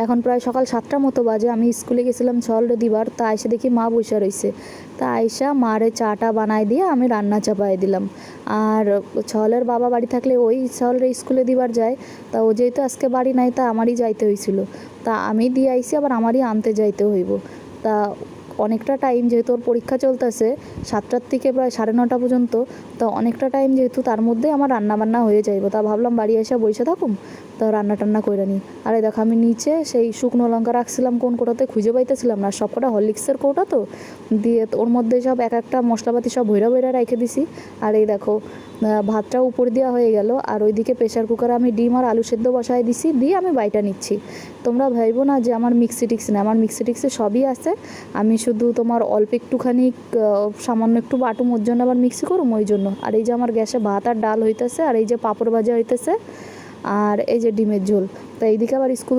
এখন প্রায় সকাল 7টার মতো বাজে। আমি স্কুলে গেছিলাম ছল দিবার, তা আইসা দেখি মা বসে রইছে। তা আইসা মারে চাটা বানাই দিয়ে আমি রান্না চাপাই দিলাম। আর ছলের বাবা বাড়ি থাকলে ওই ছলরে স্কুলে দিবার যায়। তা ও যেহেতু আজকে বাড়ি নাই, তা আমারই যাইতে হয়েছিল। তা আমি দিয়ে আইসি, আবার আমারই আনতে যাইতে হইব। তা অনেকটা টাইম, যেহেতু ওর পরীক্ষা চলতেছে 7টার থেকে প্রায় 9:30 পর্যন্ত, তো অনেকটা টাইম যেহেতু, তার মধ্যে আমার রান্নাবান্না হয়ে যাইব। তা ভাবলাম বাড়ি এসে বসে থাকুম, তো রান্না টান্না করে নিই। আরে দেখো, আমি নিচে সেই শুকনো লঙ্কা রাখছিলাম কোন কোটাতে খুঁজে পাইতেছিলাম না, সব কটা হরলিক্সের কৌটা তো, দিয়ে ওর মধ্যে সব এক একটা মশলাপাতি সব ভৈরা ভৈরা রেখে দিছি। আর এই দেখো ভাতটাও উপর দেওয়া হয়ে গেল। আর ওইদিকে প্রেশার কুকারে আমি ডিম আর আলু সেদ্ধ বসায় দিছি, দিয়ে আমি বাইটা নিচ্ছি। তোমরা ভাইবো না যে আমার মিক্সি টিক্সি না, আমার মিক্সি টিক্সি সবই আছে। আমি শুধু তোমার অল্প একটুখানি সামান্য একটু বাটুম, ওর জন্য আবার মিক্সি করুম ওই জন্য। আর এই যে আমার গ্যাসে ভাত আর ডাল হইতেছে, আর এই যে পাঁপড় ভাজা হইতেছে, আর এই যে ডিমের ঝোল। তো এইদিকে আবার স্কুল